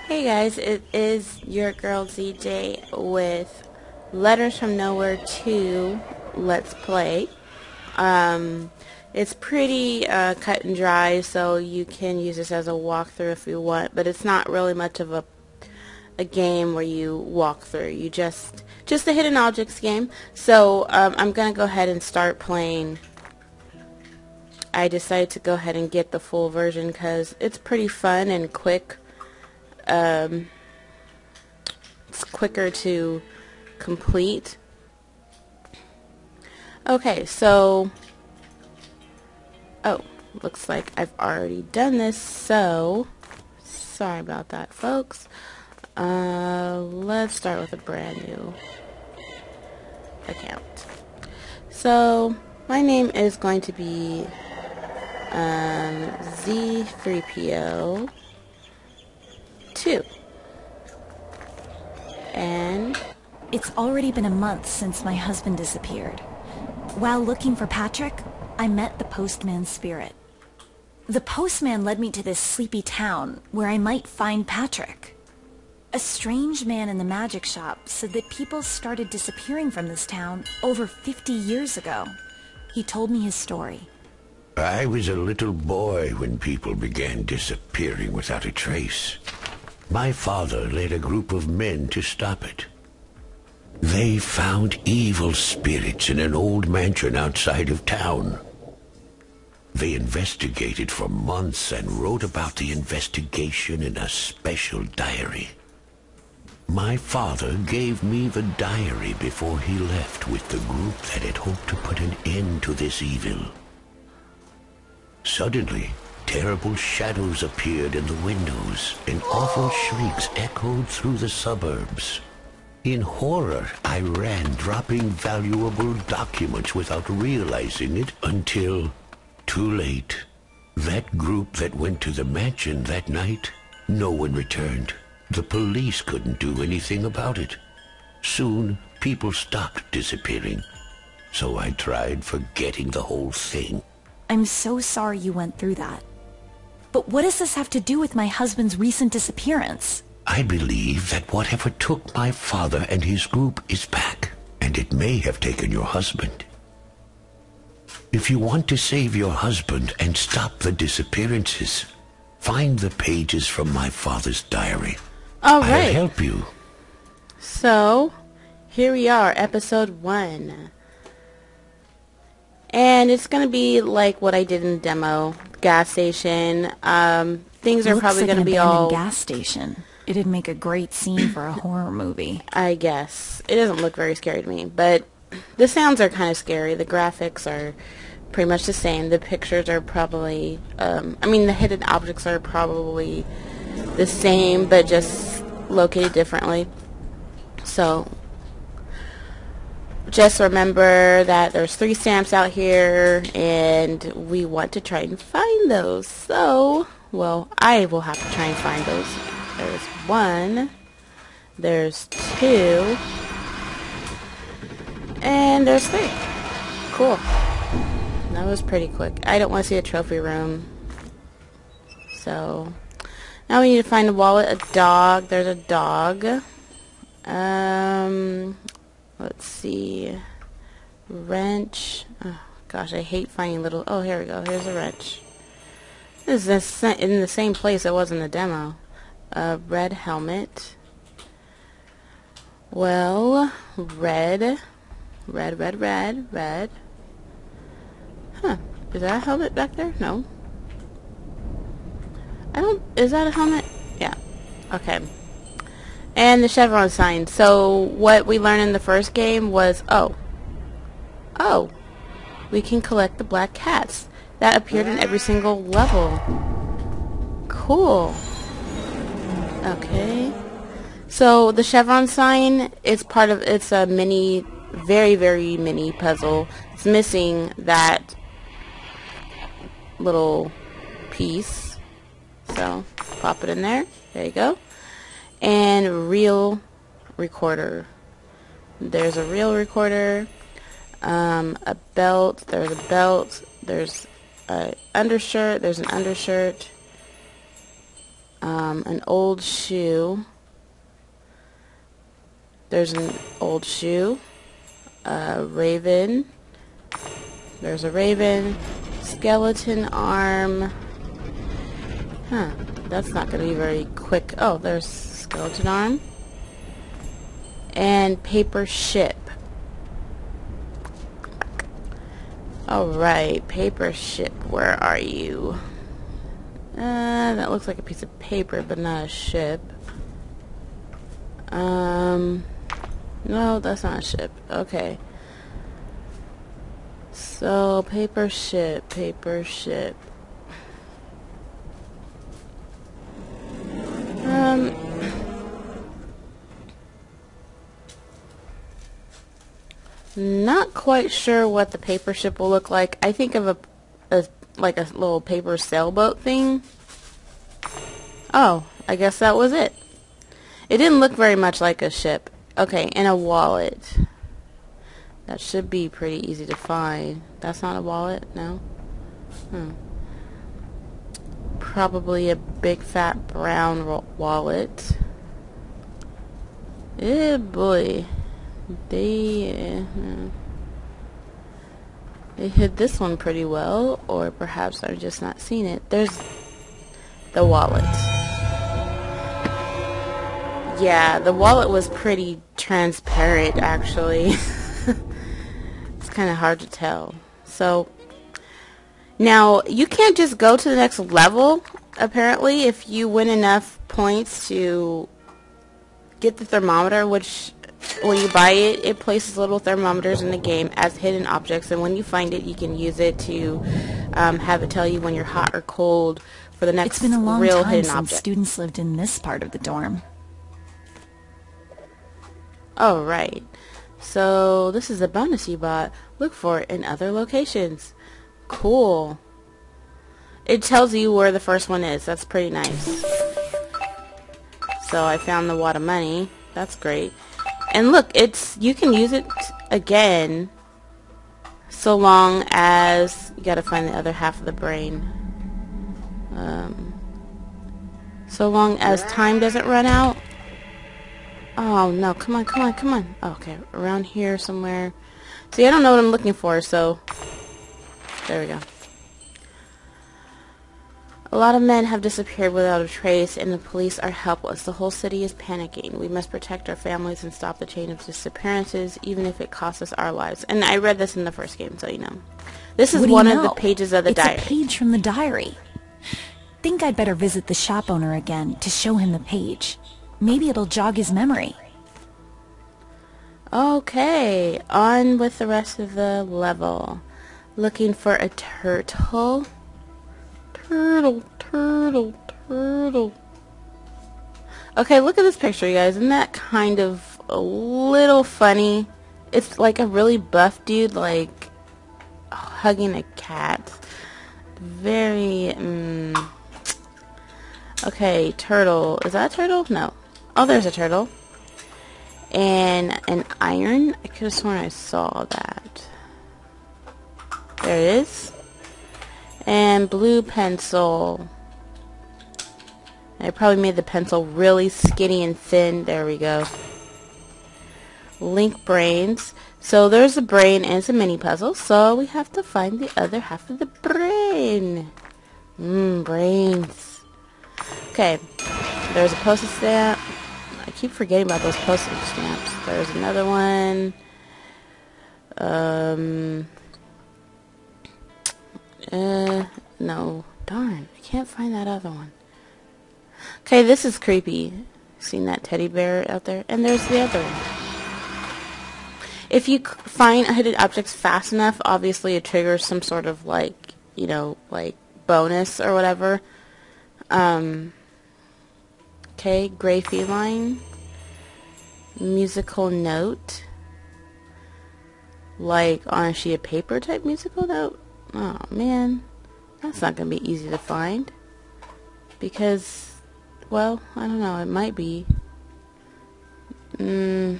Hey guys, it is your girl ZJ with Letters from Nowhere 2 Let's Play. It's pretty cut and dry, so you can use this as a walkthrough if you want, but it's not really much of a game where you walk through. You just a hidden objects game. So I'm gonna go ahead and start playing. I decided to go ahead and get the full version because it's pretty fun and quick. It's quicker to complete. Okay, so looks like I've already done this, so sorry about that, folks. Let's start with a brand new account. So my name is going to be Z3PO 2. And it's already been a month since my husband disappeared. While looking for Patrick, I met the postman's spirit. The postman led me to this sleepy town where I might find Patrick. A strange man in the magic shop said that people started disappearing from this town over 50 years ago. He told me his story. I was a little boy when people began disappearing without a trace. My father led a group of men to stop it. They found evil spirits in an old mansion outside of town. They investigated for months and wrote about the investigation in a special diary. My father gave me the diary before he left with the group that had hoped to put an end to this evil. Suddenly, terrible shadows appeared in the windows, and awful shrieks echoed through the suburbs. In horror, I ran, dropping valuable documents without realizing it until too late. That group that went to the mansion that night, no one returned. The police couldn't do anything about it. Soon, people stopped disappearing, so I tried forgetting the whole thing. I'm so sorry you went through that. But what does this have to do with my husband's recent disappearance? I believe that whatever took my father and his group is back, and it may have taken your husband. If you want to save your husband and stop the disappearances, find the pages from my father's diary. all right. I'll help you. So, here we are, episode 1. And it's going to be like what I did in the demo. Gas station. Things are probably going to be all... gas station. It'd make a great scene for a horror movie. I guess. It doesn't look very scary to me, but the sounds are kind of scary. The graphics are pretty much the same. The pictures are probably... the hidden objects are probably the same, but just located differently. So, just remember that there's 3 stamps out here, and we want to try and find those. So, well, I will have to try and find those. There's 1, there's 2, and there's 3. Cool. That was pretty quick. I don't want to see a trophy room. So, now we need to find a wallet, a dog. There's a dog. Let's see. Wrench. Oh, gosh, I hate finding little... Oh, here we go. Here's a wrench. This is in the same place it was in the demo. Red helmet. Well, red. Red. Huh. Is that a helmet back there? No. Is that a helmet? Yeah. Okay. And the chevron sign. So what we learned in the first game was, we can collect the black cats. That appeared in every single level. Cool. Okay. So the chevron sign is it's a mini, very, very mini puzzle. It's missing that little piece. So pop it in there. There you go. And reel recorder. There's a reel recorder. A belt. There's a belt. There's a undershirt. There's an undershirt. An old shoe. There's an old shoe. A raven. There's a raven. Skeleton arm. Huh. That's not going to be very quick. Oh, there's skeleton arm. And paper ship. Alright, paper ship. Where are you? That looks like a piece of paper, but not a ship. No, that's not a ship. Okay. So, paper ship, paper ship. Not quite sure what the paper ship will look like. I think of like a little paper sailboat thing. Oh, I guess that was it. It didn't look very much like a ship. Okay, and a wallet. That should be pretty easy to find. That's not a wallet? No? Probably a big fat brown wallet. Eh, boy. They hid this one pretty well, or perhaps I've just not seen it. There's the wallet. Yeah, the wallet was pretty transparent, actually. It's kind of hard to tell. So, now, you can't just go to the next level, apparently, if you win enough points to get the thermometer, which when you buy it, it places little thermometers in the game as hidden objects, and when you find it, you can use it to have it tell you when you're hot or cold for the next It's been a long real time hidden since object. students lived in this part of the dorm. Oh, right. So, this is a bonus you bought. Look for it in other locations. Cool. It tells you where the first one is. That's pretty nice. So, I found the wad of money. That's great. And look, you can use it again so long as you gotta find the other half of the brain. So long as time doesn't run out. Oh no, come on, come on, come on. Oh, okay, around here somewhere. See, I don't know what I'm looking for, so there we go. A lot of men have disappeared without a trace, and the police are helpless. The whole city is panicking. We must protect our families and stop the chain of disappearances, even if it costs us our lives. And I read this in the first game, so you know. This is one of the pages of the diary. It's a page from the diary. Think I'd better visit the shop owner again to show him the page. Maybe it'll jog his memory. Okay, on with the rest of the level. Looking for a turtle. Turtle, turtle, turtle. Okay, look at this picture, you guys. Isn't that kind of a little funny? It's like a really buff dude, like, hugging a cat. Very, Okay, turtle. Is that a turtle? No. Oh, there's a turtle. And an iron. I could have sworn I saw that. There it is. And blue pencil. I probably made the pencil really skinny and thin. There we go. Link brains. So there's a brain and it's a mini puzzle. So we have to find the other half of the brain. Brains. Okay. There's a postage stamp. I keep forgetting about those postage stamps. There's another one. No. Darn. I can't find that other one. Okay, this is creepy. Seen that teddy bear out there? And there's the other one. If you find hidden objects fast enough, obviously it triggers some sort of, like, you know, like, bonus or whatever. Okay, gray feline. Musical note. Like on a sheet of paper type musical note. Oh man, that's not going to be easy to find. Because, well, I don't know, it might be. Yeah,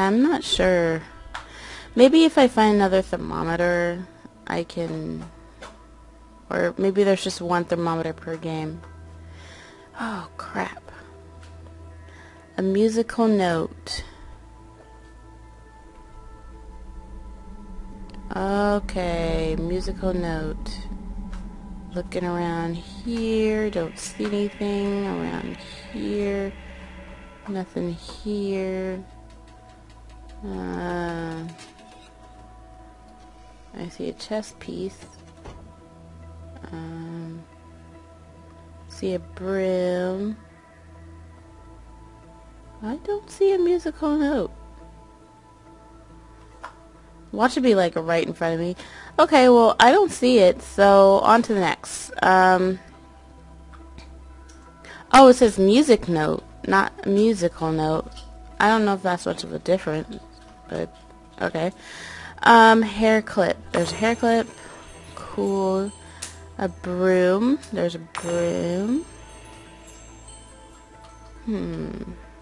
I'm not sure. Maybe if I find another thermometer, I can... Or maybe there's just one thermometer per game. Oh, crap. A musical note. Okay, musical note. Looking around here, don't see anything around here. Nothing here. I see a chess piece. See a broom. I don't see a musical note. Watch it be like right in front of me. Okay, well, I don't see it, so on to the next. Oh, it says music note, not musical note. I don't know if that's much of a difference, but okay. Hair clip. There's a hair clip. Cool. A broom. There's a broom.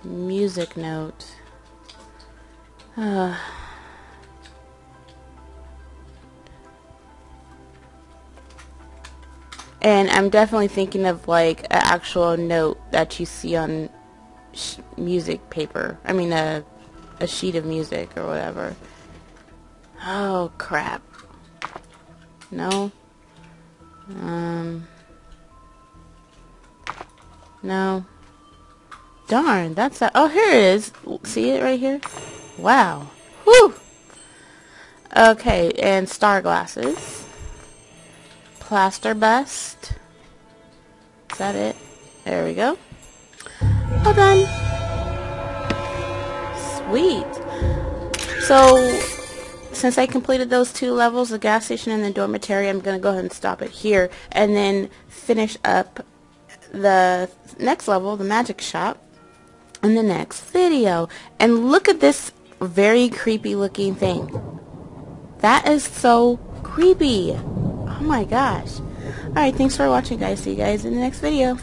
Music note. And I'm definitely thinking of like an actual note that you see on music paper. I mean a sheet of music or whatever. Oh crap. No. No. Darn, that's that. Oh, here it is. See it right here? Wow. Whew. Okay, and star glasses. Plaster bust. Is that it? There we go. All done. Sweet. So, since I completed those 2 levels, the gas station and the dormitory, I'm going to go ahead and stop it here and then finish up the next level, the magic shop, in the next video. And look at this very creepy looking thing. That is so creepy. Oh my gosh. Alright, thanks for watching, guys. See you guys in the next video.